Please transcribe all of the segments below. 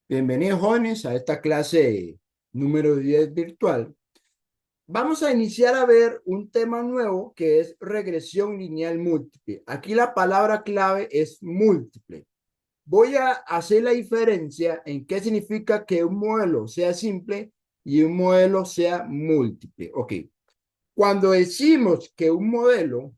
Bienvenidos jóvenes a esta clase número 10 virtual. Vamos a iniciar a ver un tema nuevo que es regresión lineal múltiple. Aquí la palabra clave es múltiple. Voy a hacer la diferencia en qué significa que un modelo sea simple y un modelo sea múltiple. Ok, cuando decimos que un modelo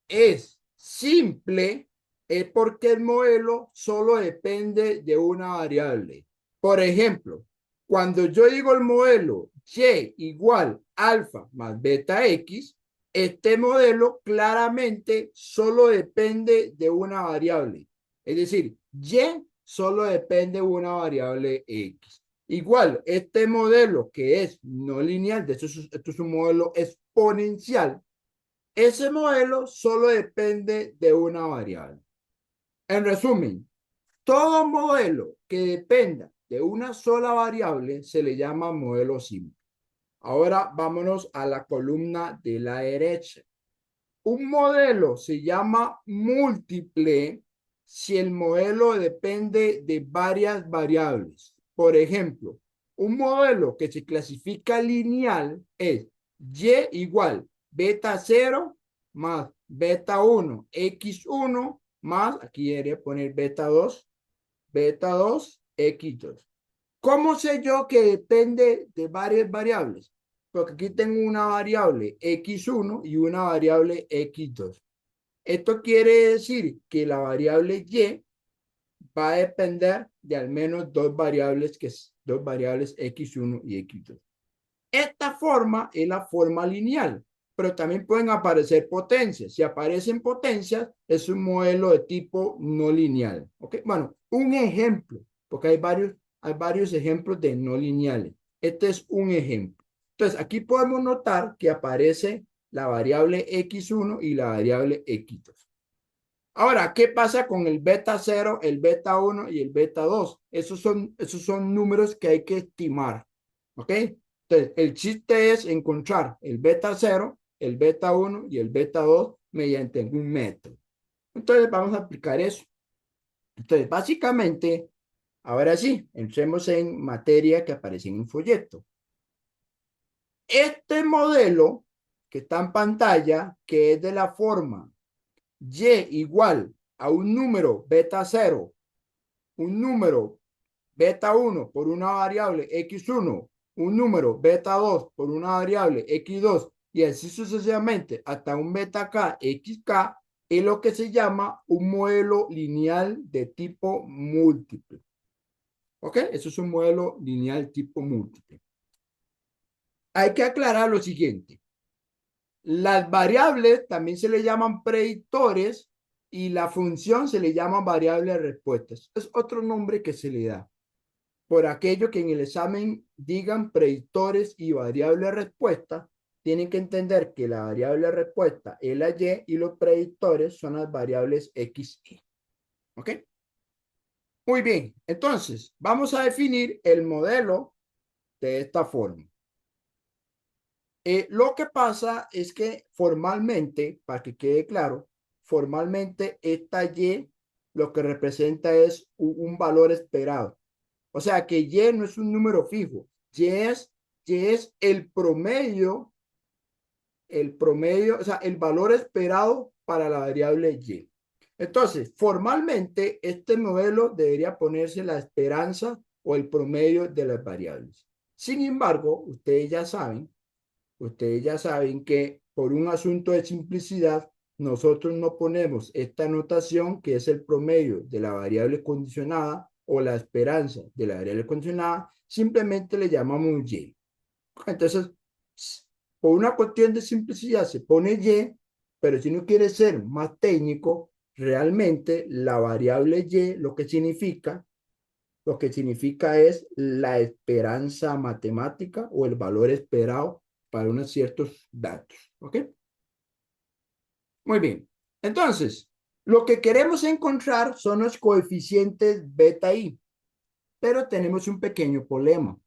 es simple, es porque el modelo solo depende de una variable. Por ejemplo, cuando yo digo el modelo y igual alfa más beta x, este modelo claramente solo depende de una variable. Es decir, y solo depende de una variable x. Igual, este modelo que es no lineal, de hecho, esto es un modelo exponencial. Ese modelo solo depende de una variable. En resumen, todo modelo que dependa de una sola variable se le llama modelo simple. Ahora vámonos a la columna de la derecha. Un modelo se llama múltiple si el modelo depende de varias variables. Por ejemplo, un modelo que se clasifica lineal es y igual beta 0 más beta 1 x1 más, aquí debería poner beta 2 x2. ¿Cómo sé yo que depende de varias variables? Porque aquí tengo una variable x1 y una variable x2. Esto quiere decir que la variable y va a depender de al menos dos variables x1 y x2. Esta forma es la forma lineal, pero también pueden aparecer potencias. Si aparecen potencias, es un modelo de tipo no lineal. ¿Ok? Bueno, un ejemplo, porque hay varios ejemplos de no lineales. Este es un ejemplo. Entonces, aquí podemos notar que aparece la variable x1 y la variable x2. Ahora, ¿qué pasa con el beta 0, el beta 1 y el beta 2? Esos son números que hay que estimar. ¿Ok? Entonces, el chiste es encontrar el beta 0, el beta 1 y el beta 2 mediante un método. Entonces, vamos a aplicar eso. Entonces, básicamente, ahora sí, entremos en materia que aparece en un folleto. Este modelo que está en pantalla, que es de la forma y igual a un número beta 0, un número beta 1 por una variable x1, un número beta 2 por una variable x2 y así sucesivamente hasta un beta k xk, es lo que se llama un modelo lineal de tipo múltiple. ¿Ok? Eso es un modelo lineal tipo múltiple. Hay que aclarar lo siguiente. Las variables también se le llaman predictores y la función se le llama variable de respuestas. Es otro nombre que se le da. Por aquello que en el examen digan predictores y variable de respuesta, tienen que entender que la variable de respuesta es la y los predictores son las variables x, y. ¿Ok? Muy bien. Entonces, vamos a definir el modelo de esta forma. Lo que pasa es que formalmente, para que quede claro, formalmente esta y lo que representa es un valor esperado. O sea que y no es un número fijo, y es el promedio, o sea, el valor esperado para la variable y. Entonces, formalmente, este modelo debería ponerse la esperanza o el promedio de las variables. Sin embargo, ustedes ya saben que por un asunto de simplicidad, nosotros no ponemos esta notación que es el promedio de la variable condicionada o la esperanza de la variable condicionada, simplemente le llamamos y. Entonces, por una cuestión de simplicidad se pone y, pero si no quiere ser más técnico, realmente la variable y lo que significa es la esperanza matemática o el valor esperado para unos ciertos datos. ¿Ok? Muy bien. Entonces, lo que queremos encontrar son los coeficientes beta y, pero tenemos un pequeño problema.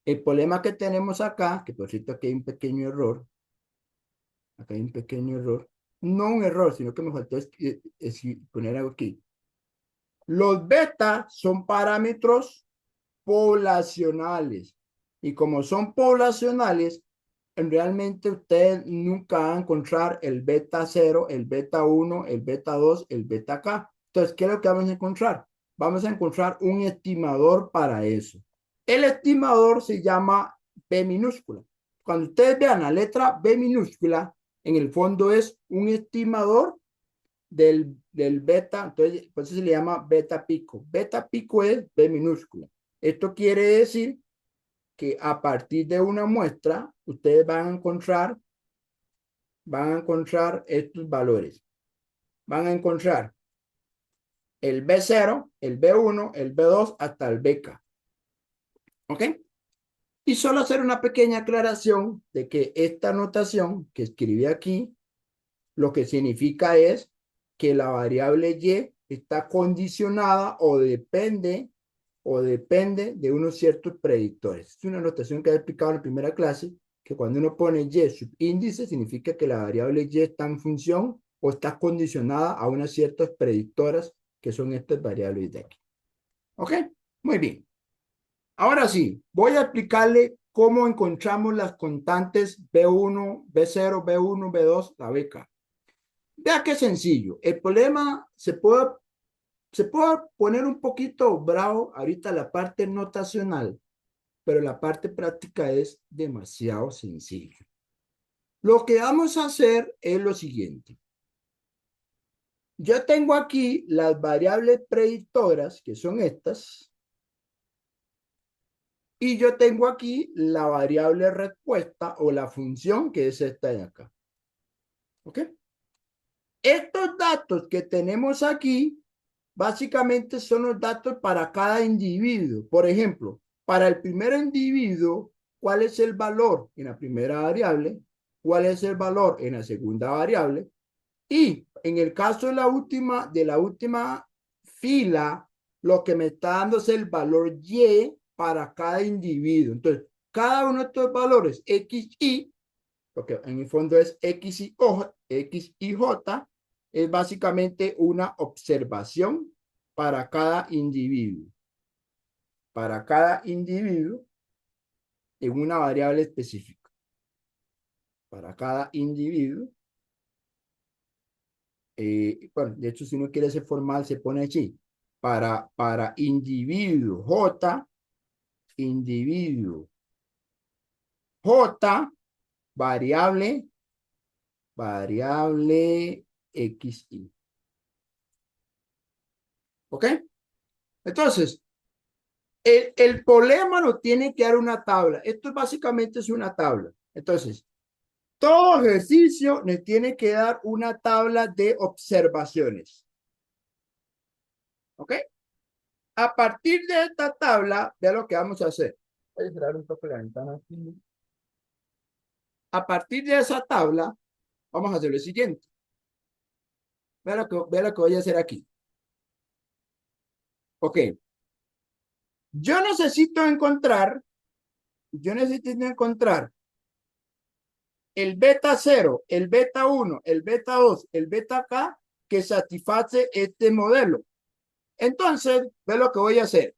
El problema que tenemos acá, que por cierto aquí hay un pequeño error, acá hay un pequeño error, no un error, sino que me faltó poner algo aquí. Los beta son parámetros poblacionales. Y como son poblacionales, realmente ustedes nunca van a encontrar el beta 0, el beta 1, el beta 2, el beta K. Entonces, ¿qué es lo que vamos a encontrar? Vamos a encontrar un estimador para eso. El estimador se llama B minúscula. Cuando ustedes vean la letra B minúscula, en el fondo es un estimador del beta, entonces por eso se le llama beta pico. Beta pico es B minúscula. Esto quiere decir que a partir de una muestra, ustedes van a encontrar estos valores. Van a encontrar el B0, el B1, el B2 hasta el BK. ¿Ok? Y solo hacer una pequeña aclaración de que esta notación que escribí aquí, lo que significa es que la variable Y está condicionada o depende de unos ciertos predictores. Es una notación que he explicado en la primera clase, que cuando uno pone Y subíndice, significa que la variable Y está en función o está condicionada a unas ciertas predictoras que son estas variables de aquí. ¿Ok? Muy bien. Ahora sí, voy a explicarle cómo encontramos las constantes B1, B0, B1, B2, la beca. Vea qué sencillo. El problema se puede poner un poquito bravo ahorita la parte notacional, pero la parte práctica es demasiado sencilla. Lo que vamos a hacer es lo siguiente. Yo tengo aquí las variables predictoras, que son estas, y yo tengo aquí la variable respuesta o la función, que es esta de acá. ¿Ok? Estos datos que tenemos aquí básicamente son los datos para cada individuo. Por ejemplo, para el primer individuo, ¿cuál es el valor en la primera variable? ¿Cuál es el valor en la segunda variable? Y en el caso de la última fila, lo que me está dando es el valor Y para cada individuo. Entonces, cada uno de estos valores X, Y, porque en el fondo es X y J, es básicamente una observación para cada individuo. Para cada individuo en una variable específica. Para cada individuo. Bueno, de hecho, si uno quiere ser formal, se pone así. Para individuo J, individuo J, variable, variable XY. ¿Ok? Entonces, el problema lo tiene que dar una tabla. Esto básicamente es una tabla. Entonces, todo ejercicio le tiene que dar una tabla de observaciones. ¿Ok? A partir de esta tabla, vea lo que vamos a hacer. Voy a cerrar un poco la ventana aquí. A partir de esa tabla, vamos a hacer lo siguiente. Vea lo que voy a hacer aquí. Ok. Yo necesito encontrar el beta 0, el beta 1, el beta 2, el beta K que satisface este modelo. Entonces, ve lo que voy a hacer.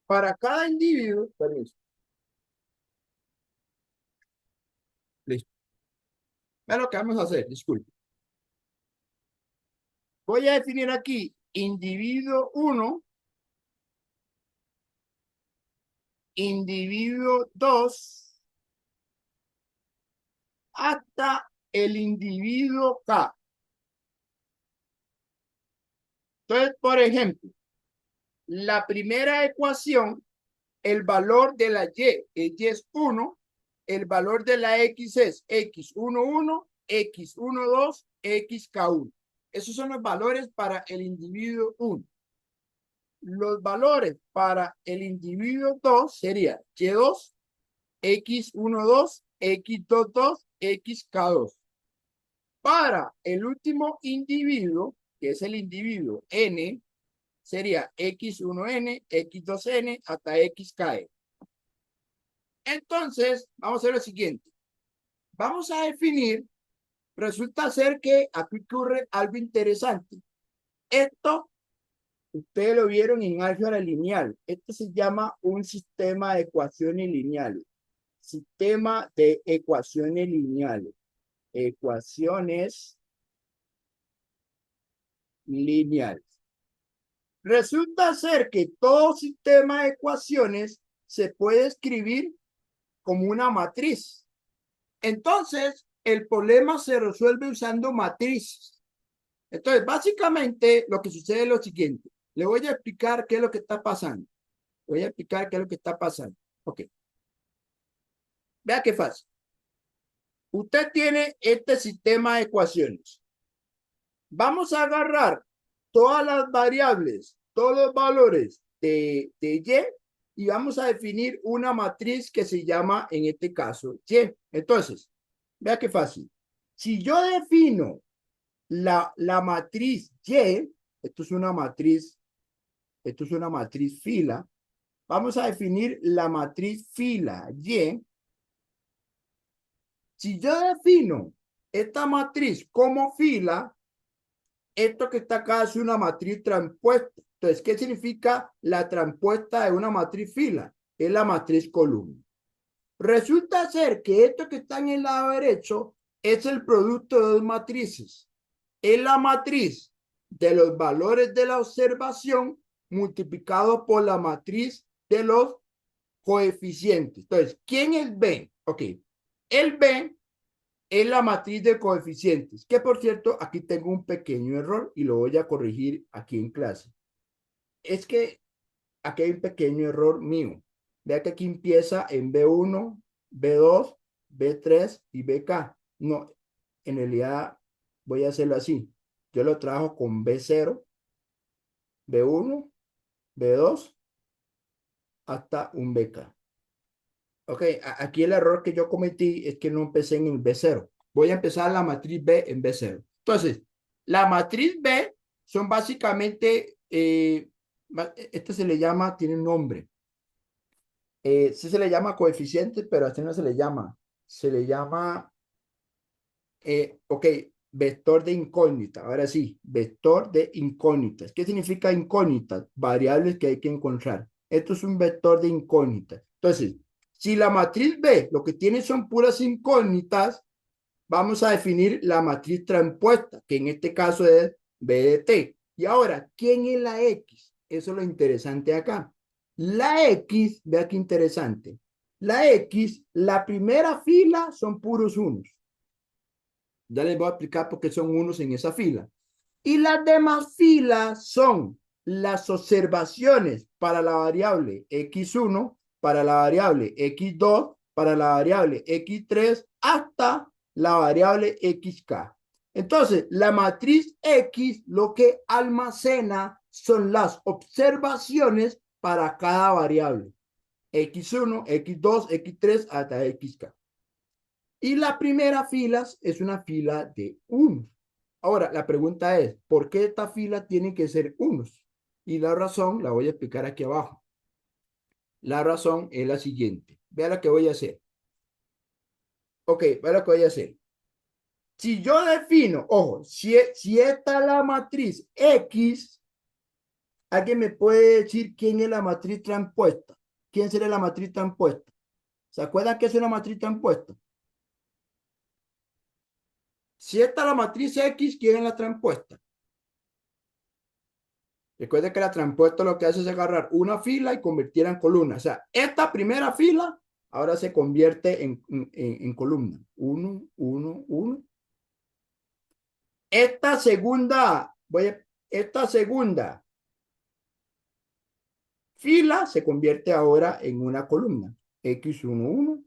Para cada individuo, permiso. Listo. Ve lo que vamos a hacer, disculpe. Voy a definir aquí individuo 1, individuo 2, hasta el individuo K. Entonces, por ejemplo, la primera ecuación, el valor de la Y es 1, el valor de la X es X11, X12, XK1. Esos son los valores para el individuo 1. Los valores para el individuo 2 serían Y2, X12, X22, XK2. Para el último individuo, que es el individuo N, sería X1N, X2N hasta XK. Entonces, vamos a hacer lo siguiente. Vamos a definir Resulta ser que aquí ocurre algo interesante. Esto, ustedes lo vieron en álgebra lineal. Esto se llama un sistema de ecuaciones lineales. Sistema de ecuaciones lineales. Ecuaciones lineales. Resulta ser que todo sistema de ecuaciones se puede escribir como una matriz. Entonces, el problema se resuelve usando matrices. Entonces, básicamente, lo que sucede es lo siguiente. Le voy a explicar qué es lo que está pasando. Voy a explicar qué es lo que está pasando. Ok. Vea qué fácil. Usted tiene este sistema de ecuaciones. Vamos a agarrar todas las variables, todos los valores de y vamos a definir una matriz que se llama, en este caso, Y. Entonces, vea qué fácil. Si yo defino la matriz Y, esto es una matriz fila, vamos a definir la matriz fila Y. Si yo defino esta matriz como fila, esto que está acá es una matriz transpuesta. Entonces, ¿qué significa la transpuesta de una matriz fila? Es la matriz columna. Resulta ser que esto que está en el lado derecho es el producto de dos matrices. Es la matriz de los valores de la observación multiplicado por la matriz de los coeficientes. Entonces, ¿quién es B? Ok, el B es la matriz de coeficientes, que por cierto, aquí tengo un pequeño error y lo voy a corregir aquí en clase. Es que aquí hay un pequeño error mío. Vea que aquí empieza en B1, B2, B3 y BK. No, en realidad voy a hacerlo así. Yo lo trabajo con B0, B1, B2 hasta un BK. Ok, aquí el error que yo cometí es que no empecé en el B0. Voy a empezar la matriz B en B0. Entonces, la matriz B son básicamente, esto se le llama, tiene un nombre. Sí se le llama coeficiente, pero así no se le llama. Se le llama, ok, vector de incógnita. Ahora sí, vector de incógnitas. ¿Qué significa incógnitas? Variables que hay que encontrar. Esto es un vector de incógnitas. Entonces, si la matriz B lo que tiene son puras incógnitas, vamos a definir la matriz transpuesta, que en este caso es B de T. Y ahora, ¿quién es la X? Eso es lo interesante acá. La X, vea qué interesante. La X, la primera fila son puros unos. Ya les voy a explicar por qué son unos en esa fila. Y las demás filas son las observaciones para la variable x1, para la variable x2, para la variable x3, hasta la variable xk. Entonces, la matriz X lo que almacena son las observaciones para cada variable. X1, X2, X3 hasta xk. Y la primera fila es una fila de unos. Ahora, la pregunta es, ¿por qué esta fila tiene que ser unos? Y la razón la voy a explicar aquí abajo. La razón es la siguiente. Vea lo que voy a hacer. Ok, vea lo que voy a hacer. Si yo defino, ojo, si esta es la matriz X, ¿alguien me puede decir quién es la matriz transpuesta? ¿Quién sería la matriz transpuesta? ¿Se acuerdan qué es una matriz transpuesta? Si esta es la matriz X, ¿quién es la transpuesta? Recuerde que la transpuesta lo que hace es agarrar una fila y convertirla en columna. O sea, esta primera fila ahora se convierte en columna. Uno, uno, uno. Esta segunda fila se convierte ahora en una columna. X11,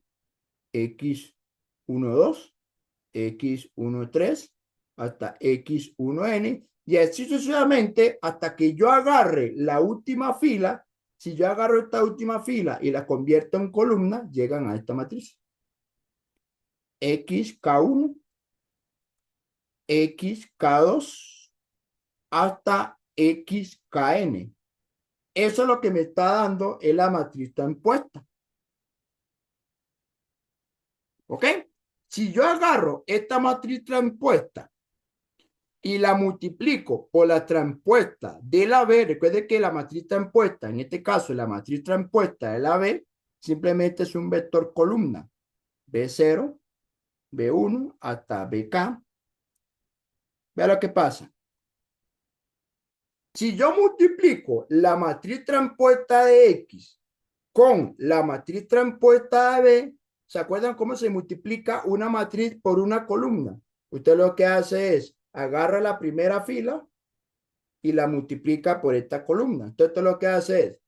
X12, X13, hasta X1N, y así sucesivamente hasta que yo agarre la última fila. Si yo agarro esta última fila y la convierto en columna, llegan a esta matriz. XK1, XK2, hasta XKN. Eso es lo que me está dando es la matriz transpuesta. ¿Ok? Si yo agarro esta matriz transpuesta y la multiplico por la transpuesta de la B, recuerde que la matriz transpuesta, en este caso la matriz transpuesta de la B, simplemente es un vector columna, B0, B1 hasta BK. Vea lo que pasa. Si yo multiplico la matriz transpuesta de X con la matriz transpuesta de B, ¿se acuerdan cómo se multiplica una matriz por una columna? Usted lo que hace es agarra la primera fila y la multiplica por esta columna. Entonces lo que hace es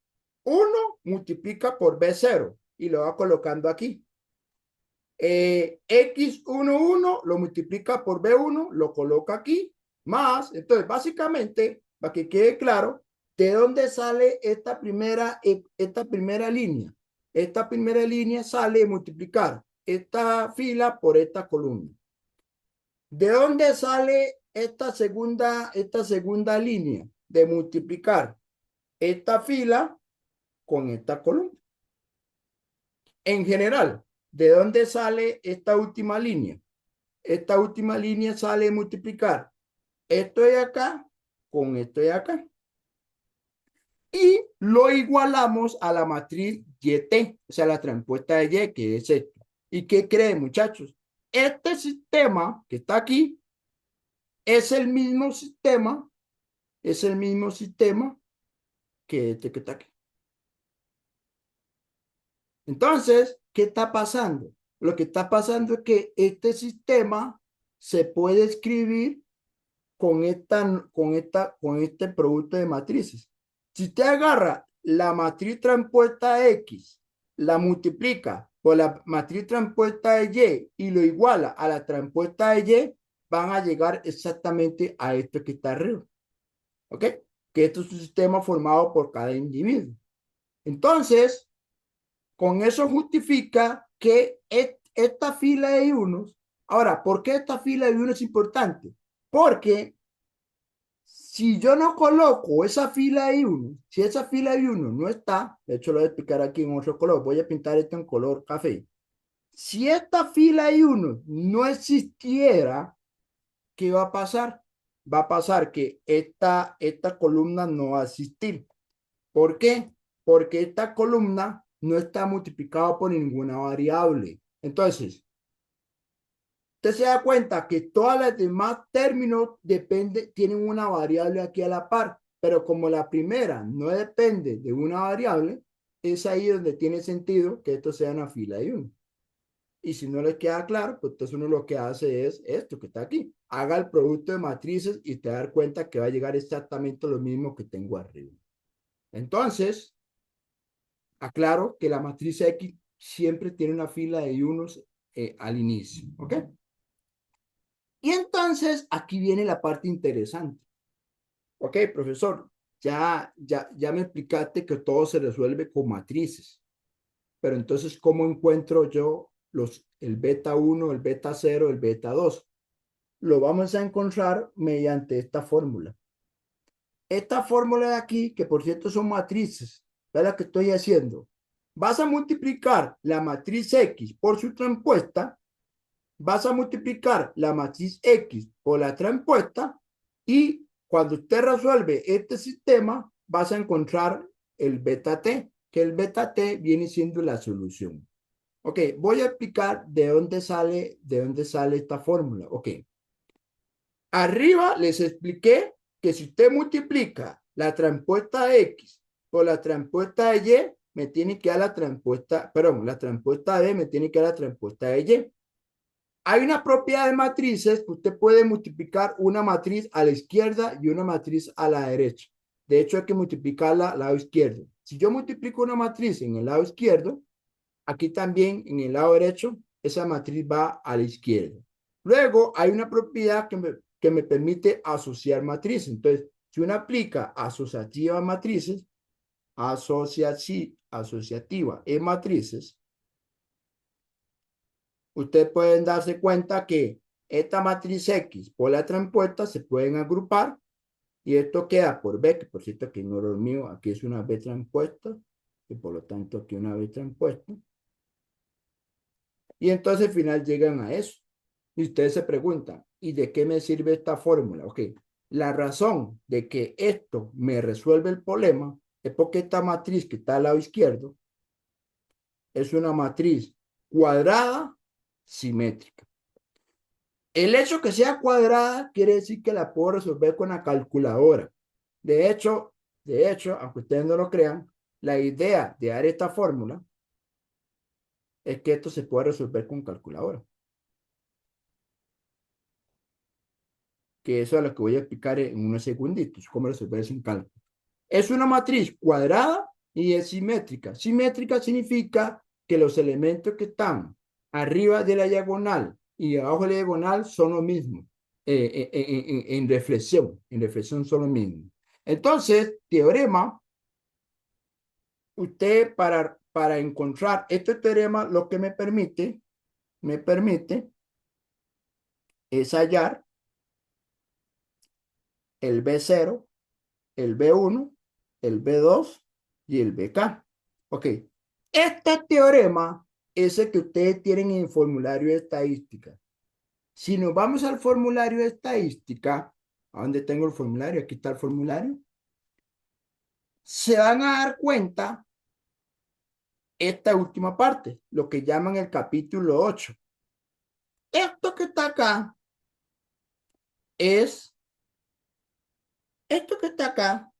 1 multiplica por B0 y lo va colocando aquí. X11 lo multiplica por B1, lo coloca aquí, más, entonces básicamente, para que quede claro, ¿de dónde sale esta primera línea? Esta primera línea sale de multiplicar esta fila por esta columna. ¿De dónde sale esta segunda línea? De multiplicar esta fila con esta columna. En general, ¿de dónde sale esta última línea? Esta última línea sale de multiplicar esto de acá con esto de acá. Y lo igualamos a la matriz YT, o sea, la transpuesta de Y, que es esto. ¿Y qué creen, muchachos? Este sistema que está aquí es el mismo sistema, que este que está aquí. Entonces, ¿qué está pasando? Lo que está pasando es que este sistema se puede escribir con este producto de matrices. Si usted agarra la matriz transpuesta de X, la multiplica por la matriz transpuesta de Y y lo iguala a la transpuesta de Y, van a llegar exactamente a esto que está arriba. ¿Ok? Que esto es un sistema formado por cada individuo. Entonces, con eso justifica que esta fila de unos. Ahora, ¿por qué esta fila de unos es importante? Porque si yo no coloco esa fila de uno, si esa fila de uno no está, de hecho lo voy a explicar aquí en otro color, voy a pintar esto en color café. Si esta fila de uno no existiera, ¿qué va a pasar? Va a pasar que esta columna no va a existir. ¿Por qué? Porque esta columna no está multiplicada por ninguna variable. Entonces, usted se da cuenta que todas las demás términos tienen una variable aquí a la par, pero como la primera no depende de una variable, es ahí donde tiene sentido que esto sea una fila de uno. Y si no les queda claro, pues entonces uno lo que hace es esto que está aquí. Haga el producto de matrices y te dar cuenta que va a llegar exactamente lo mismo que tengo arriba. Entonces, aclaro que la matriz X siempre tiene una fila de unos al inicio, ¿ok? Y entonces aquí viene la parte interesante. Ok, profesor, ya me explicaste que todo se resuelve con matrices, pero entonces, ¿cómo encuentro yo el beta 1, el beta 0, el beta 2? Lo vamos a encontrar mediante esta fórmula. Esta fórmula de aquí, que por cierto son matrices, es la que estoy haciendo. Vas a multiplicar la matriz X por su transpuesta, vas a multiplicar la matriz X por la transpuesta y cuando usted resuelve este sistema, vas a encontrar el beta T, que el beta T viene siendo la solución. Ok, voy a explicar de dónde sale esta fórmula. Ok, arriba les expliqué que si usted multiplica la transpuesta de X por la transpuesta de Y, me tiene que dar la transpuesta de B me tiene que dar la transpuesta de Y. Hay una propiedad de matrices que usted puede multiplicar una matriz a la izquierda y una matriz a la derecha. De hecho, hay que multiplicarla al lado izquierdo. Si yo multiplico una matriz en el lado izquierdo, aquí también en el lado derecho, esa matriz va a la izquierda. Luego, hay una propiedad que me permite asociar matrices. Entonces, si uno aplica asociativa a matrices, asociativa en matrices, ustedes pueden darse cuenta que esta matriz X por la transpuesta se pueden agrupar y esto queda por B, que por cierto aquí no es lo mío, aquí es una B transpuesta y por lo tanto aquí una B transpuesta. Y entonces al final llegan a eso. Y ustedes se preguntan, ¿y de qué me sirve esta fórmula? Ok, la razón de que esto me resuelve el problema es porque esta matriz que está al lado izquierdo es una matriz cuadrada simétrica. El hecho que sea cuadrada quiere decir que la puedo resolver con la calculadora. De hecho, aunque ustedes no lo crean, la idea de dar esta fórmula es que esto se puede resolver con calculadora. Que eso es lo que voy a explicar en unos segunditos, cómo resolver sin cálculo. Es una matriz cuadrada y es simétrica. Simétrica significa que los elementos que están arriba de la diagonal y abajo de la diagonal son lo mismo. En reflexión son lo mismo. Entonces, teorema, usted para encontrar este teorema, lo que me permite es hallar el B0, el B1, el B2 y el BK. Ok, este teorema es el que ustedes tienen en el formulario de estadística. Si nos vamos al formulario de estadística, ¿a dónde tengo el formulario? Aquí está el formulario. Se van a dar cuenta esta última parte, lo que llaman el capítulo 8. Esto que está acá es, esto que está acá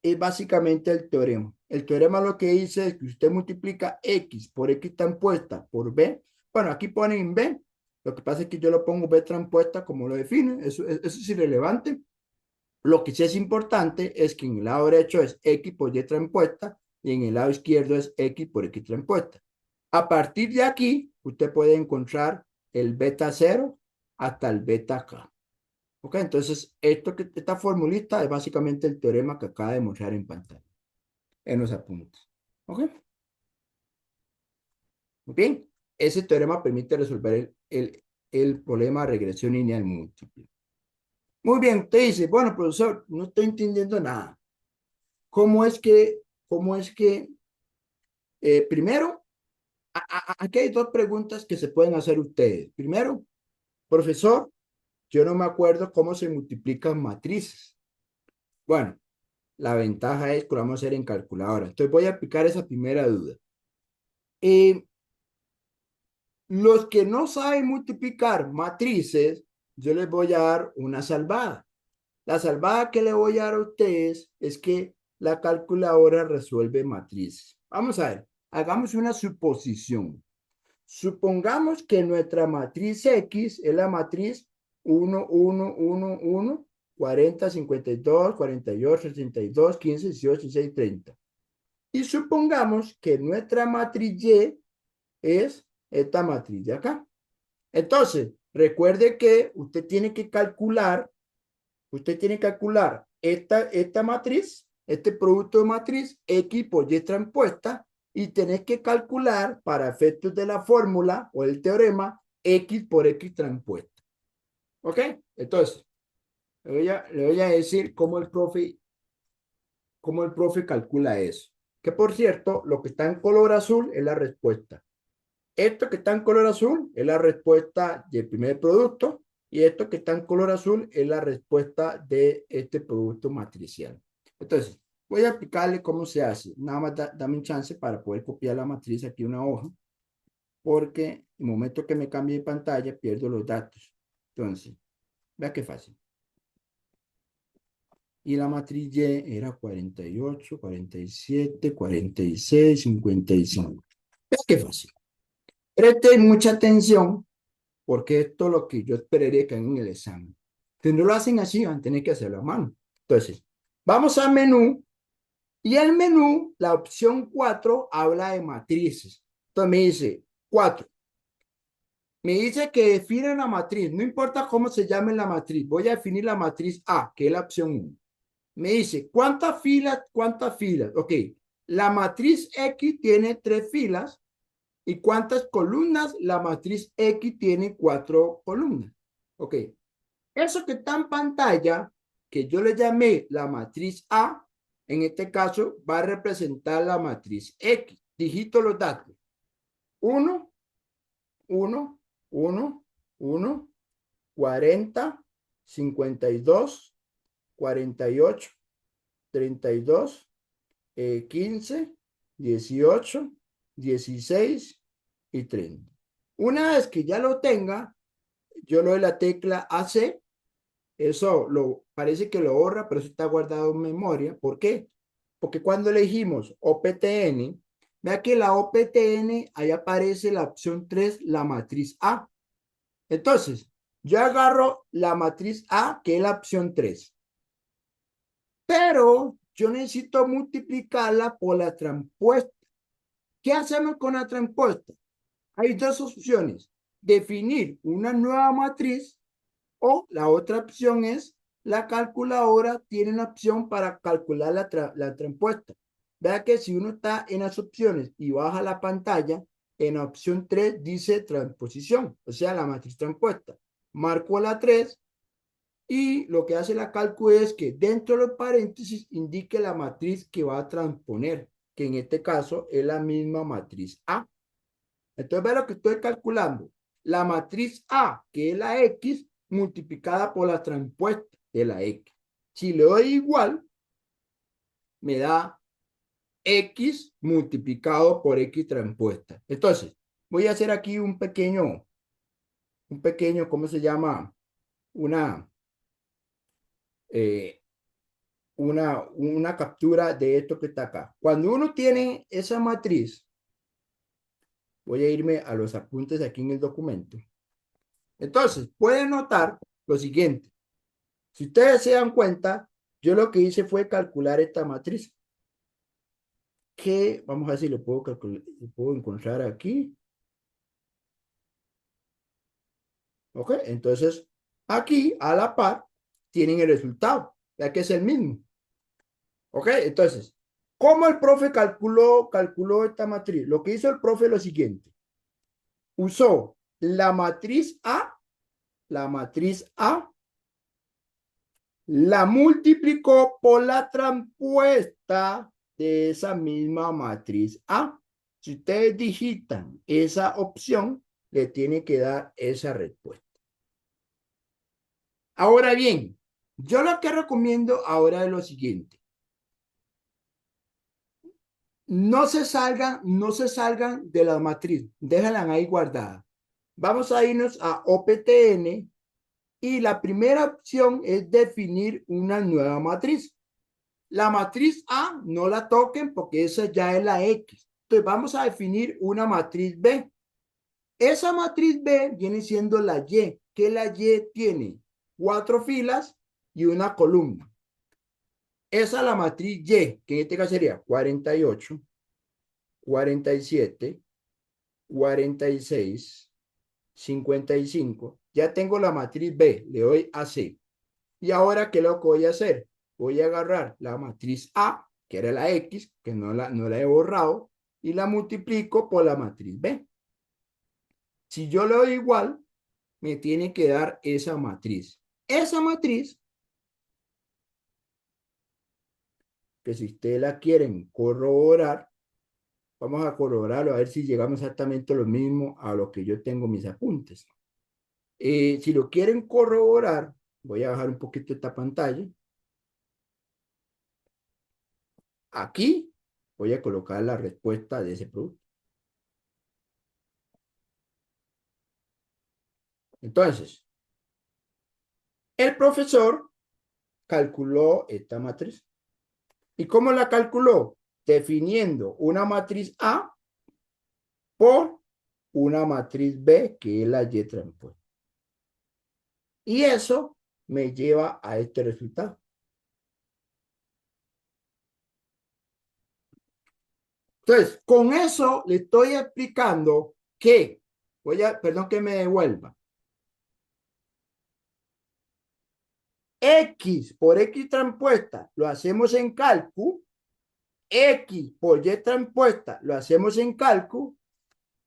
es básicamente el teorema. El teorema lo que dice es que usted multiplica X por X transpuesta por B. Bueno, aquí ponen B. Lo que pasa es que yo lo pongo B transpuesta como lo define. Eso es irrelevante. Lo que sí es importante es que en el lado derecho es X por Y transpuesta y en el lado izquierdo es X por X transpuesta. A partir de aquí, usted puede encontrar el beta 0 hasta el beta K. Ok, entonces esta formulita es básicamente el teorema que acaba de mostrar en pantalla, en los apuntes. Ok, muy bien. Ese teorema permite resolver el problema de regresión lineal múltiple. Muy bien, usted dice, bueno, profesor, no estoy entendiendo nada. ¿Cómo es que, primero, aquí hay dos preguntas que se pueden hacer ustedes. Primero, profesor, yo no me acuerdo cómo se multiplican matrices. Bueno, la ventaja es que lo vamos a hacer en calculadora. Entonces voy a aplicar esa primera duda. Los que no saben multiplicar matrices, yo les voy a dar una salvada. La salvada que le voy a dar a ustedes es que la calculadora resuelve matrices. Vamos a ver, hagamos una suposición. Supongamos que nuestra matriz X es la matriz 1, 1, 1, 1, 40, 52, 48, 62, 15, 18, 16, 30. Y supongamos que nuestra matriz Y es esta matriz de acá. Entonces, recuerde que usted tiene que calcular esta matriz, este producto de matriz X por Y transpuesta, y tenés que calcular para efectos de la fórmula o el teorema X por X transpuesta. ¿Ok? Entonces, le voy a decir cómo el profe calcula eso. Que por cierto, lo que está en color azul es la respuesta. Esto que está en color azul es la respuesta del primer producto y esto que está en color azul es la respuesta de este producto matricial. Entonces, voy a explicarle cómo se hace. Nada más dame un chance para poder copiar la matriz aquí en una hoja, porque en el momento que me cambie de pantalla pierdo los datos. Entonces, vea qué fácil. Y la matriz Y era 48, 47, 46, 55. Vea qué fácil. Presten mucha atención porque esto es lo que yo esperaría que hagan en el examen. Si no lo hacen así, van a tener que hacerlo a mano. Entonces, vamos al menú y el menú, la opción 4, habla de matrices. Entonces me dice 4. Me dice que define la matriz, no importa cómo se llame la matriz, voy a definir la matriz A, que es la opción 1. Me dice, ¿cuántas filas? ¿Cuántas filas? Ok, la matriz X tiene 3 filas. ¿Y cuántas columnas? La matriz X tiene 4 columnas. Ok. Eso que está en pantalla, que yo le llamé la matriz A, en este caso va a representar la matriz X. Digito los datos. 1, 1, 1, 1, 40, 52, 48, 32, 15, 18, 16 y 30. Una vez que ya lo tenga, yo le doy la tecla AC. Eso parece que lo borra, pero eso está guardado en memoria. ¿Por qué? Porque cuando elegimos OPTN, vea que la OPTN, ahí aparece la opción 3, la matriz A. Entonces, yo agarro la matriz A, que es la opción 3. Pero yo necesito multiplicarla por la transpuesta. ¿Qué hacemos con la transpuesta? Hay dos opciones. Definir una nueva matriz o la otra opción es la calculadora tiene una opción para calcular la transpuesta. Vea que si uno está en las opciones y baja la pantalla, en la opción 3 dice transposición, o sea, la matriz transpuesta. Marco la 3 y lo que hace la cálculo es que dentro de los paréntesis indique la matriz que va a transponer, que en este caso es la misma matriz A. Entonces, ve lo que estoy calculando. La matriz A, que es la X, multiplicada por la transpuesta de la X. Si le doy igual, me da X multiplicado por X transpuesta. Entonces, voy a hacer aquí ¿cómo se llama? Una, eh, una captura de esto que está acá. Cuando uno tiene esa matriz, voy a irme a los apuntes aquí en el documento. Entonces, pueden notar lo siguiente. Si ustedes se dan cuenta, yo lo que hice fue calcular esta matriz. Que vamos a ver si lo puedo calcular, lo puedo encontrar aquí. Ok, entonces aquí a la par tienen el resultado, ya que es el mismo. Ok, entonces, ¿cómo el profe calculó esta matriz? Lo que hizo el profe es lo siguiente. Usó la matriz A, la multiplicó por la transpuesta de esa misma matriz A. Si ustedes digitan esa opción, le tiene que dar esa respuesta. Ahora bien, yo lo que recomiendo ahora es lo siguiente. No se salgan de la matriz, déjenla ahí guardada. Vamos a irnos a OPTN y la primera opción es definir una nueva matriz. La matriz A no la toquen porque esa ya es la X. Entonces vamos a definir una matriz B. Esa matriz B viene siendo la Y, que la Y tiene 4 filas y una columna. Esa es la matriz Y, que en este caso sería 48, 47, 46, 55. Ya tengo la matriz B, le doy a C. Y ahora, ¿qué es lo que voy a hacer? Voy a agarrar la matriz A, que era la X, que no la he borrado, y la multiplico por la matriz B. Si yo le doy igual, me tiene que dar esa matriz. Esa matriz, que si ustedes la quieren corroborar, vamos a corroborarlo a ver si llegamos exactamente a lo mismo a lo que yo tengo mis apuntes. Si lo quieren corroborar, voy a bajar un poquito esta pantalla. Aquí voy a colocar la respuesta de ese producto. Entonces, el profesor calculó esta matriz. ¿Y cómo la calculó? Definiendo una matriz A por una matriz B, que es la Y transpuesta. Y eso me lleva a este resultado. Entonces, con eso le estoy explicando que, perdón que me devuelva, X por X transpuesta lo hacemos en cálculo, X por Y transpuesta lo hacemos en cálculo,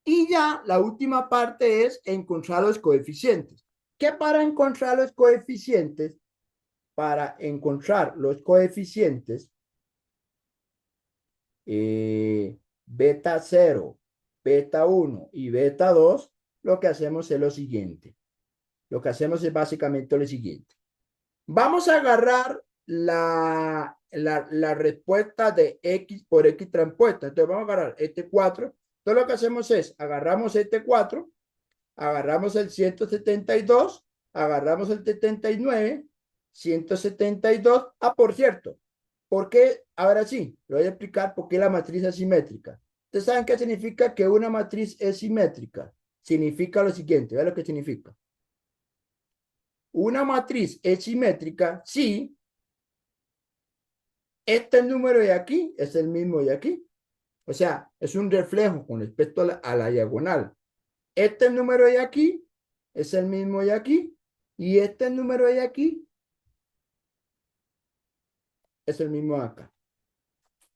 y ya la última parte es encontrar los coeficientes. ¿Qué para encontrar los coeficientes? Para encontrar los coeficientes, beta 0, beta 1 y beta 2, lo que hacemos es lo siguiente. Lo que hacemos es básicamente lo siguiente. Vamos a agarrar la respuesta de X por X transpuesta. Entonces vamos a agarrar este 4. Entonces lo que hacemos es, agarramos este 4, agarramos el 172, agarramos el 79, 172. Ah, por cierto, ¿por qué? Ahora sí, lo voy a explicar por qué la matriz es simétrica. ¿Ustedes saben qué significa que una matriz es simétrica? Significa lo siguiente, vean lo que significa. Una matriz es simétrica si este número de aquí es el mismo de aquí. O sea, es un reflejo con respecto a la diagonal. Este número de aquí es el mismo de aquí. Y este número de aquí es el mismo de acá.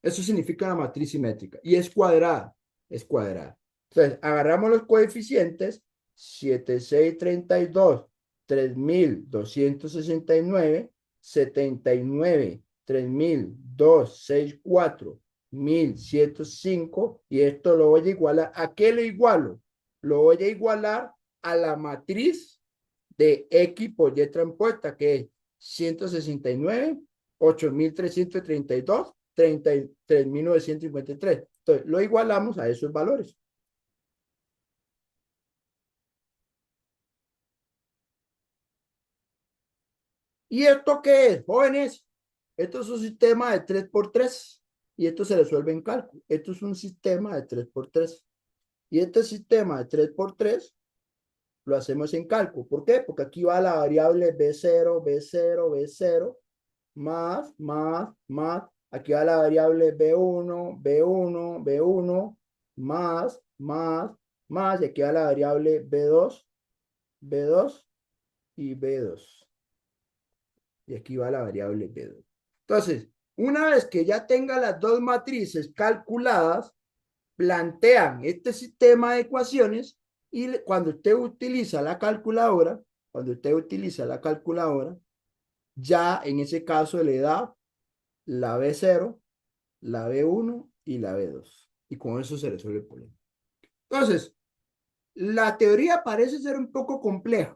Eso significa la matriz simétrica. Y es cuadrada. Es cuadrada. Entonces, agarramos los coeficientes 7632, 3269, 79, 3264, 1105. Y esto lo voy a igualar. ¿A qué lo igualo? Lo voy a igualar a la matriz de X por Y transpuesta, que es 169, 8332, 33.953. Entonces, lo igualamos a esos valores. ¿Y esto qué es, jóvenes? Esto es un sistema de 3 por 3 y esto se resuelve en cálculo. Esto es un sistema de 3 por 3 y este sistema de 3 por 3 lo hacemos en cálculo. ¿Por qué? Porque aquí va la variable B0, B0, B0, más. Aquí va la variable B1, B1, B1, más. Y aquí va la variable B2, B2 y B2. Y aquí va la variable B2. Entonces, una vez que ya tenga las dos matrices calculadas, plantean este sistema de ecuaciones y cuando usted utiliza la calculadora, ya en ese caso le da la B0, la B1 y la B2. Y con eso se resuelve el problema. Entonces, la teoría parece ser un poco compleja.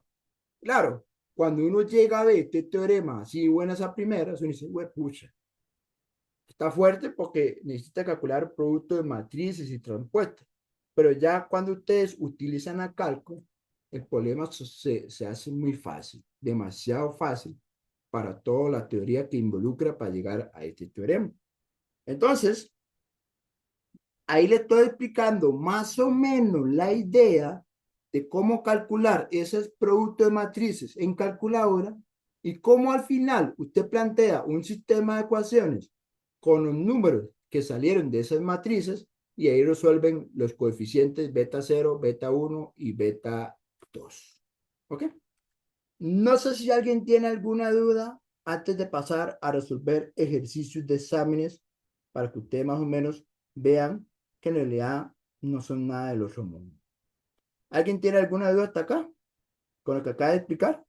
Claro, cuando uno llega a ver este teorema así buenas a primeras, uno dice, pucha, está fuerte porque necesita calcular producto de matrices y transpuestas. Pero ya cuando ustedes utilizan a cálculo, el problema se hace muy fácil, demasiado fácil para toda la teoría que involucra para llegar a este teorema. Entonces, ahí le estoy explicando más o menos la idea de cómo calcular esos productos de matrices en calculadora y cómo al final usted plantea un sistema de ecuaciones con los números que salieron de esas matrices y ahí resuelven los coeficientes beta 0, beta 1 y beta 2. ¿Ok? No sé si alguien tiene alguna duda antes de pasar a resolver ejercicios de exámenes para que ustedes más o menos vean que en realidad no son nada del otro mundo. ¿Alguien tiene alguna duda hasta acá con lo que acaba de explicar?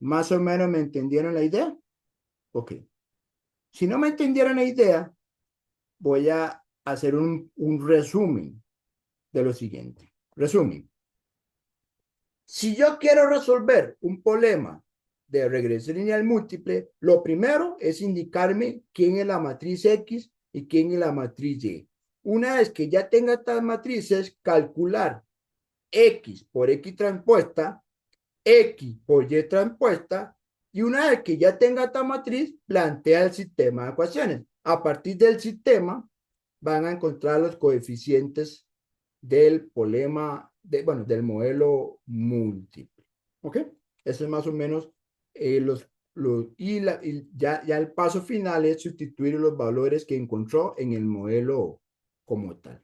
¿Más o menos me entendieron la idea? Ok. Si no me entendieron la idea, voy a hacer un resumen de lo siguiente. Resumen. Si yo quiero resolver un problema de regresión lineal múltiple, lo primero es indicarme quién es la matriz X y quién es la matriz Y. Una vez que ya tenga estas matrices, calcular X por X transpuesta, X por Y transpuesta, y una vez que ya tenga esta matriz, plantea el sistema de ecuaciones. A partir del sistema, van a encontrar los coeficientes del problema, bueno, del modelo múltiple. ¿Ok? Eso es más o menos y ya el paso final es sustituir los valores que encontró en el modelo como tal.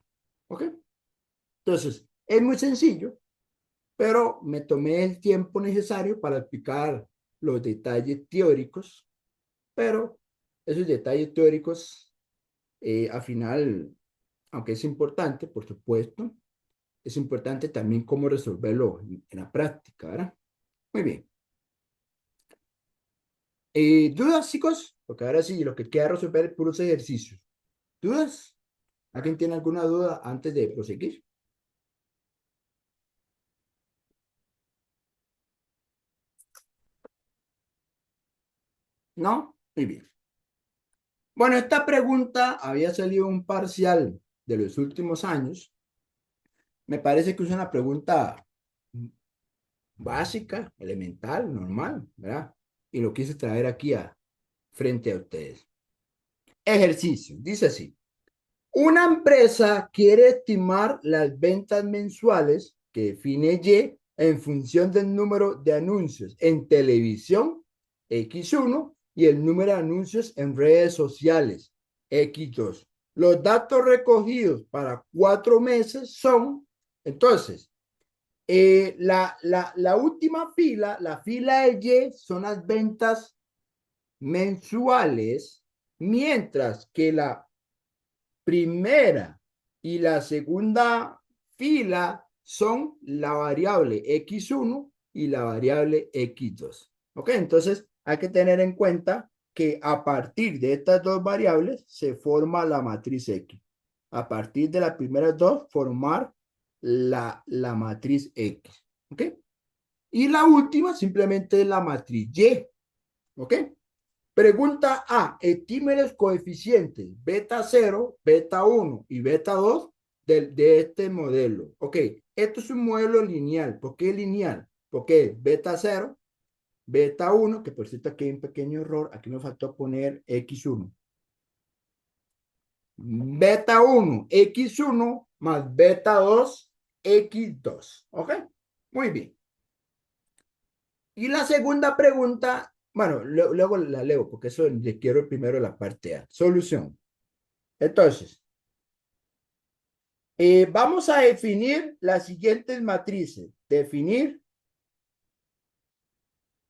¿Ok? Entonces, es muy sencillo, pero me tomé el tiempo necesario para explicar los detalles teóricos, pero esos detalles teóricos, al final, aunque es importante, por supuesto, es importante también cómo resolverlo en la práctica, ¿verdad? Muy bien. ¿Dudas, chicos? Porque ahora sí, lo que queda resolver es puros ejercicios. ¿Dudas? ¿Alguien tiene alguna duda antes de proseguir? ¿No? Muy bien. Bueno, esta pregunta había salido un parcial de los últimos años. Me parece que es una pregunta básica, elemental, normal, ¿verdad? Y lo quise traer aquí frente a ustedes. Ejercicio, dice así. Una empresa quiere estimar las ventas mensuales que define Y en función del número de anuncios en televisión, X1, y el número de anuncios en redes sociales, X2. Los datos recogidos para 4 meses son, entonces, la última fila, la fila de Y, son las ventas mensuales, mientras que la primera y la segunda fila son la variable x1 y la variable x2. ¿Ok? Entonces hay que tener en cuenta que a partir de estas dos variables se forma la matriz X. A partir de las primeras dos, formar la matriz X. ¿Ok? Y la última simplemente es la matriz Y. ¿Ok? Pregunta A. Estime los coeficientes beta 0, beta 1 y beta 2 de este modelo. Ok, esto es un modelo lineal. ¿Por qué lineal? Porque es beta 0, beta 1, que por cierto aquí hay un pequeño error. Aquí me faltó poner X1. Beta 1, X1 más beta 2, X2. Ok, muy bien. Y la segunda pregunta, bueno, luego la leo porque eso les quiero primero la parte A. Solución. Entonces, vamos a definir las siguientes matrices. Definir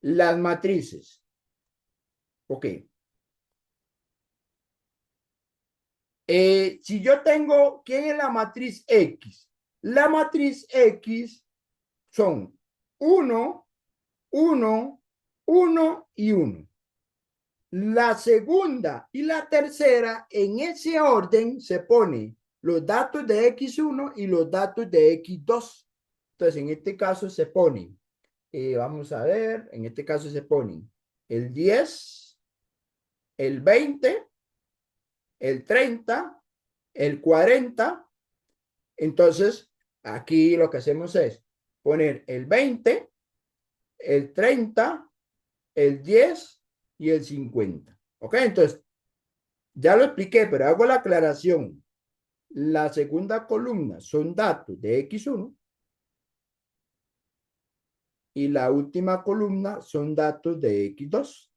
las matrices. Ok. Si yo tengo, ¿quién es la matriz X? La matriz X son 1, 1, 1 y 1. La segunda y la tercera, en ese orden, se pone los datos de X1 y los datos de X2. Entonces, en este caso se ponen, vamos a ver, en este caso se ponen el 10, el 20, el 30, el 40. Entonces, aquí lo que hacemos es poner el 20, el 30, el 10 y el 50. ¿Ok? Entonces, ya lo expliqué, pero hago la aclaración. La segunda columna son datos de X1 y la última columna son datos de X2.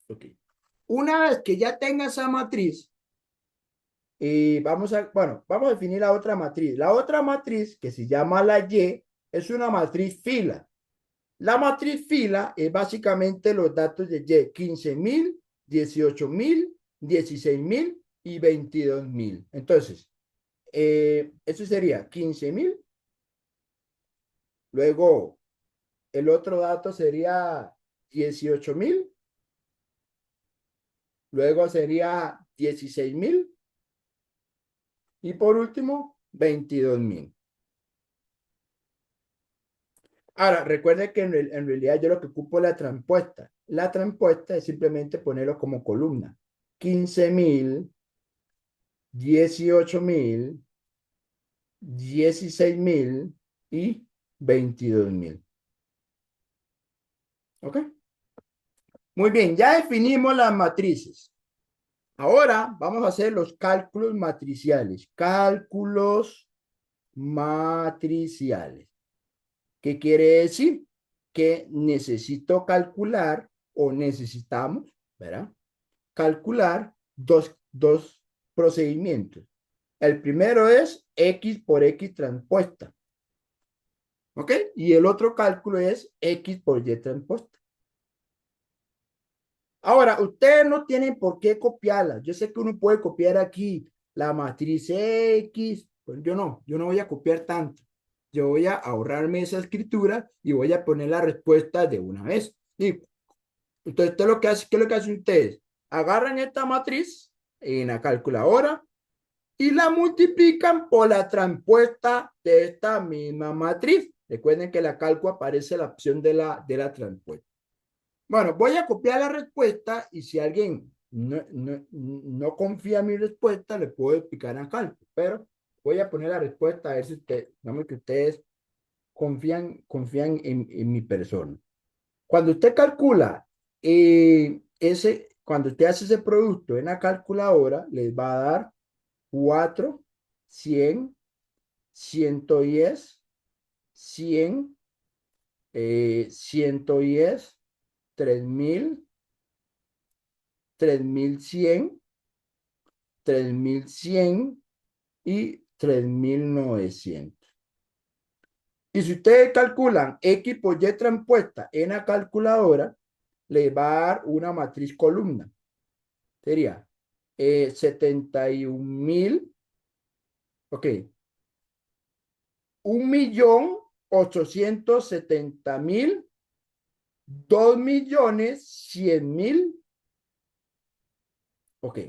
Ok. Una vez que ya tenga esa matriz, vamos a definir la otra matriz. La otra matriz, que se llama la Y, es una matriz fila. La matriz fila es básicamente los datos de Y, 15,000, 18,000, 16,000 y 22,000. Entonces, eso sería 15,000. Luego, el otro dato sería 18,000. Luego sería 16,000. Y por último, 22,000. Ahora, recuerde que en realidad yo lo que ocupo es la transpuesta. La transpuesta es simplemente ponerlo como columna. 15,000, 18,000, 16,000 y 22,000. ¿Ok? Muy bien, ya definimos las matrices. Ahora vamos a hacer los cálculos matriciales. Cálculos matriciales. ¿Qué quiere decir? Que necesito calcular o necesitamos, ¿verdad? Calcular dos procedimientos. El primero es X por X transpuesta. ¿Ok? Y el otro cálculo es X por Y transpuesta. Ahora, ustedes no tienen por qué copiarla. Yo sé que uno puede copiar aquí la matriz X, pero yo no voy a copiar tanto. Yo voy a ahorrarme esa escritura y voy a poner la respuesta de una vez. Y entonces, ¿qué es lo que hacen ustedes? Agarran esta matriz en la calculadora y la multiplican por la transpuesta de esta misma matriz. Recuerden que en la cálculo aparece la opción de la transpuesta. Bueno, voy a copiar la respuesta y si alguien no confía en mi respuesta, le puedo explicar en cálculo, pero voy a poner la respuesta a ver si digamos que ustedes confían en mi persona. Cuando usted calcula cuando usted hace ese producto en la calculadora, les va a dar 4, 100, 110, 100, 110, 3000, 3100, 3100 y 3900. Y si ustedes calculan X por Y transpuesta en la calculadora, les va a dar una matriz columna. Sería 71,000, ok, 1.870.000, 2.100.000, ok.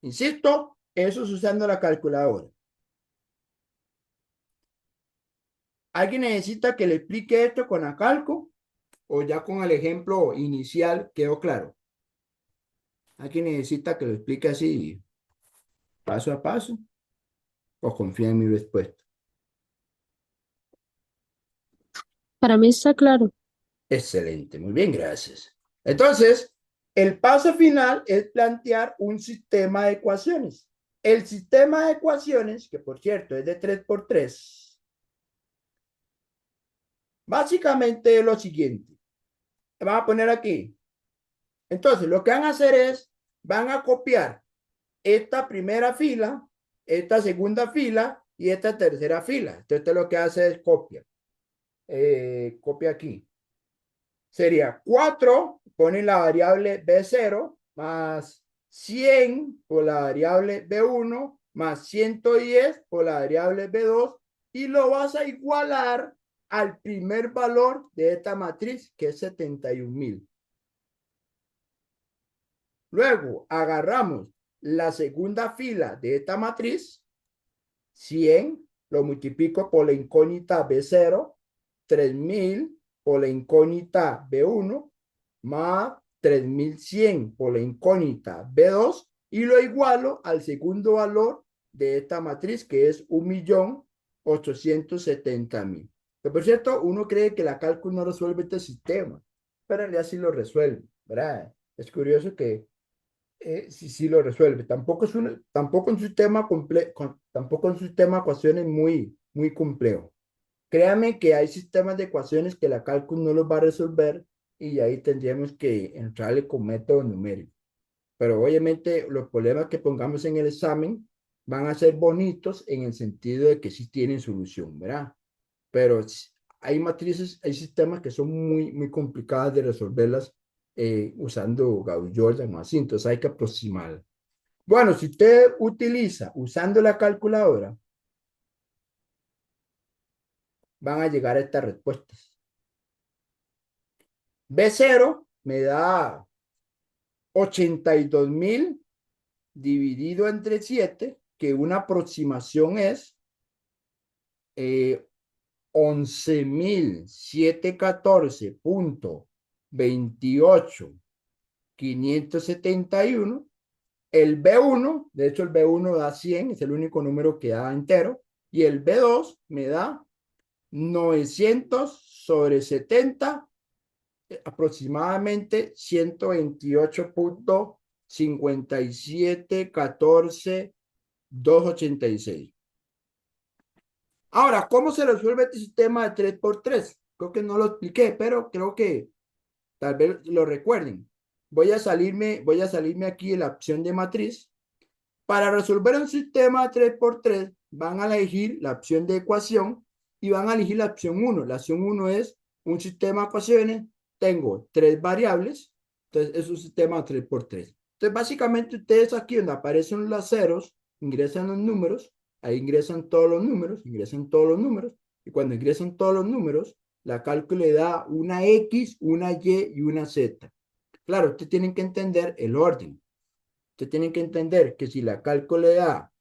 Insisto, eso es usando la calculadora. ¿Alguien necesita que le explique esto con la calco? ¿O ya con el ejemplo inicial quedó claro? ¿Alguien necesita que lo explique así paso a paso? ¿O confía en mi respuesta? Para mí está claro. Excelente, muy bien, gracias. Entonces, el paso final es plantear un sistema de ecuaciones. El sistema de ecuaciones, que por cierto es de 3 por 3, básicamente es lo siguiente. Vamos a poner aquí. Entonces, lo que van a hacer es, van a copiar esta primera fila, esta segunda fila y esta tercera fila. Entonces, lo que hace es copia. Copia aquí. Sería 4, ponen la variable B0 más 100 por la variable B1 más 110 por la variable B2 y lo vas a igualar al primer valor de esta matriz que es 71,000. Luego agarramos la segunda fila de esta matriz, 100, lo multiplico por la incógnita B0, 3000 por la incógnita B1, más 3100 por la incógnita B2, y lo igualo al segundo valor de esta matriz, que es 1.870.000. Que por cierto, uno cree que la cálculo no resuelve este sistema, pero en realidad sí lo resuelve, ¿verdad? Es curioso que sí lo resuelve. Tampoco es un sistema de ecuaciones muy complejo. Créame que hay sistemas de ecuaciones que la cálculo no los va a resolver y ahí tendríamos que entrarle con método numérico. Pero obviamente los problemas que pongamos en el examen van a ser bonitos en el sentido de que sí tienen solución, ¿verdad? Pero hay matrices, hay sistemas que son muy complicadas de resolverlas usando Gauss-Jordan o así, entonces hay que aproximar. Bueno, si usted utiliza usando la calculadora, van a llegar a estas respuestas. B0 me da 82,000 dividido entre 7, que una aproximación es 11,714,28,571. El B1, de hecho el B1 da 100, es el único número que da entero, y el B2 me da 900 sobre 70, aproximadamente 128.5714,286. Ahora, ¿cómo se resuelve este sistema de 3 por 3? Creo que no lo expliqué, pero creo que tal vez lo recuerden. Voy a salirme aquí de la opción de matriz. Para resolver un sistema de 3 por 3, van a elegir la opción de ecuación y van a elegir la opción 1. La opción 1 es un sistema de ecuaciones. Tengo 3 variables, entonces es un sistema de 3 por 3. Entonces, básicamente, ustedes aquí donde aparecen los ceros, ingresan los números, ahí ingresan todos los números, y cuando ingresan todos los números, la cálculo le da una X, una Y y una Z. Claro, ustedes tienen que entender el orden. Ustedes tienen que entender que si la cálculo le da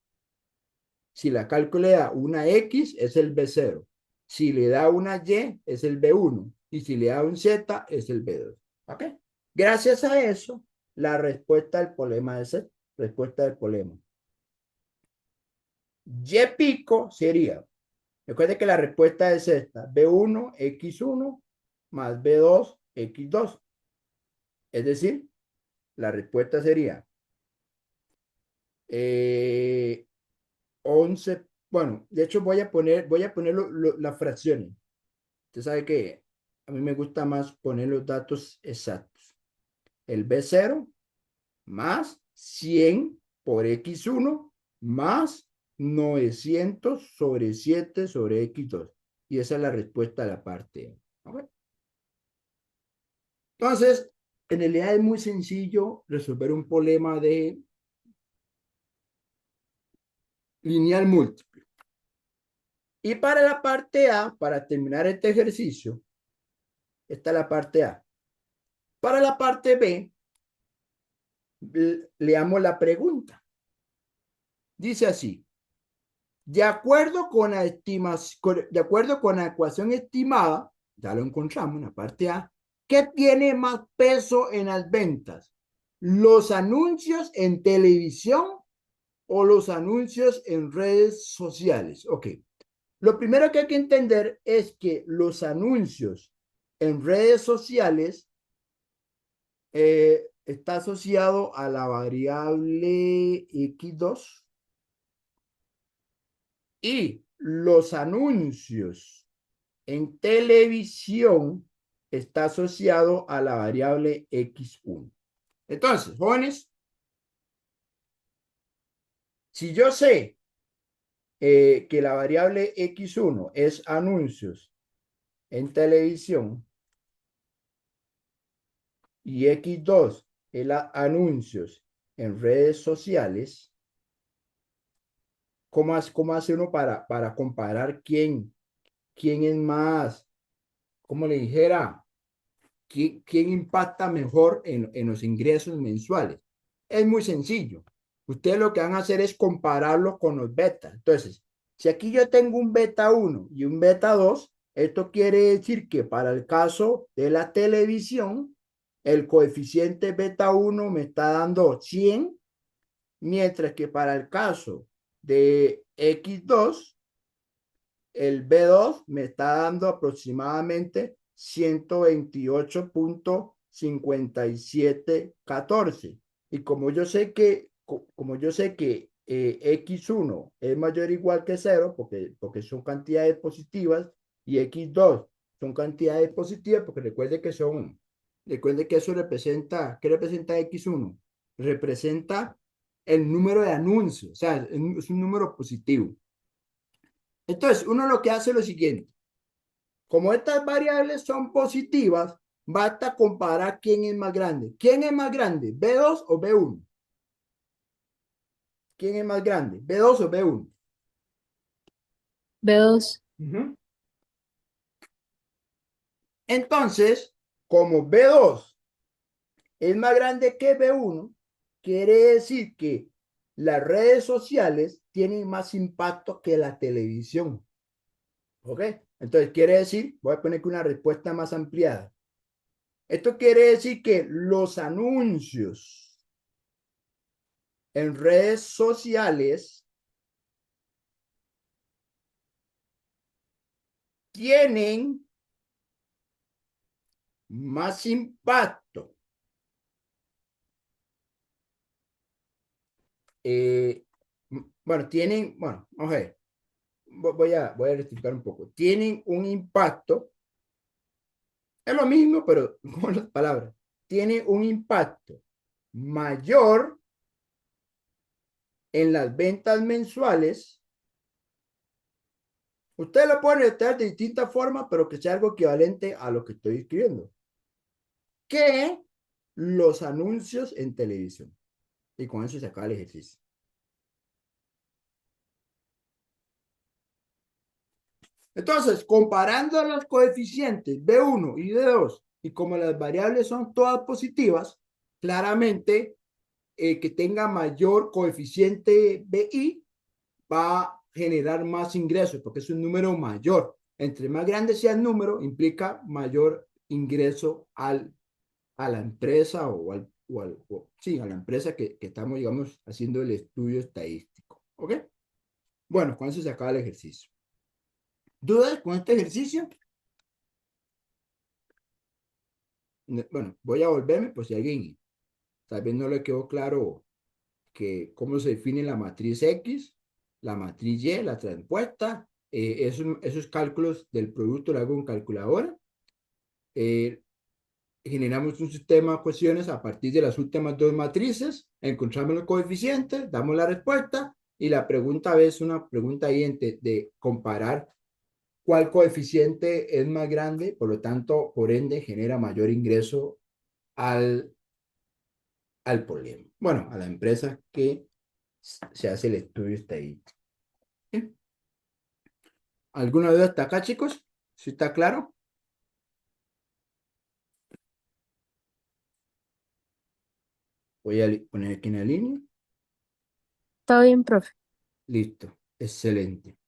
una X, es el B0. Si le da una Y, es el B1. Y si le da un Z, es el B2. ¿Ok? Gracias a eso, la respuesta del problema es esta. Respuesta del problema. Y pico sería, recuerde que la respuesta es esta, B1, X1 más B2, X2. Es decir, la respuesta sería 11. Bueno, de hecho voy a poner las fracciones. Usted sabe que a mí me gusta más poner los datos exactos. El B0 más 100 por X1 más 900 sobre 7 sobre X2. Y esa es la respuesta a la parte E. ¿Ok? Entonces, en realidad es muy sencillo resolver un problema de lineal múltiple. Y para la parte A, para terminar este ejercicio, esta es la parte A. Para la parte B, leamos la pregunta. Dice así: de acuerdo con de acuerdo con la ecuación estimada, ya lo encontramos en la parte A, ¿qué tiene más peso en las ventas? ¿Los anuncios en televisión o los anuncios en redes sociales? Ok. Lo primero que hay que entender es que los anuncios en redes sociales está asociado a la variable X2 y los anuncios en televisión está asociado a la variable X1. Entonces, jóvenes, si yo sé que la variable X1 es anuncios en televisión y X2 es anuncios en redes sociales, ¿cómo hace uno para comparar quién es más, cómo le dijera, quién impacta mejor en los ingresos mensuales? Es muy sencillo. Ustedes lo que van a hacer es compararlo con los betas. Entonces, si aquí yo tengo un beta 1 y un beta 2, esto quiere decir que para el caso de la televisión, el coeficiente beta 1 me está dando 100, mientras que para el caso de X2, el B2 me está dando aproximadamente 128.5714. Y como yo sé que X1 es mayor o igual que 0, porque son cantidades positivas, y X2 son cantidades positivas, porque recuerde que eso representa, ¿qué representa X1? Representa el número de anuncios, o sea, es un número positivo. Entonces, uno lo que hace es lo siguiente: como estas variables son positivas, basta comparar quién es más grande. ¿Quién es más grande? ¿B2 o B1? ¿Quién es más grande? ¿B2 o B1? B2. Ujú. Entonces, como B2 es más grande que B1, quiere decir que las redes sociales tienen más impacto que la televisión. ¿Ok? Entonces, quiere decir, voy a poner que una respuesta más ampliada. Esto quiere decir que los anuncios en redes sociales tienen más impacto. Eh, bueno, vamos a ver, voy a rectificar un poco. Tienen un impacto, es lo mismo, pero con las palabras. Tienen un impacto mayor en las ventas mensuales. Usted lo puede notar de distintas formas, pero que sea algo equivalente a lo que estoy escribiendo, que los anuncios en televisión. Y con eso se acaba el ejercicio. Entonces, comparando los coeficientes B1 y B2 Y como las variables son todas positivas, claramente que tenga mayor coeficiente BI va a generar más ingresos porque es un número mayor. Entre más grande sea el número, implica mayor ingreso a la empresa sí, a la empresa que estamos, digamos, haciendo el estudio estadístico. ¿Ok? Bueno, con eso se acaba el ejercicio. ¿Dudas con este ejercicio? Bueno, voy a volverme por si alguien tal vez no le quedó claro que cómo se define la matriz X, la matriz Y, la transpuesta, esos cálculos del producto lo hago en calculadora. Eh, Generamos un sistema de ecuaciones a partir de las últimas dos matrices, encontramos los coeficientes, damos la respuesta y la pregunta es una pregunta ahí de comparar cuál coeficiente es más grande, por lo tanto, por ende, genera mayor ingreso al, al problema. Bueno, a la empresa que se hace el estudio estadístico. ¿Sí? ¿Alguna duda hasta acá, chicos? ¿Sí está claro? Voy a poner aquí en la línea. Todo bien, profe. Listo. Excelente.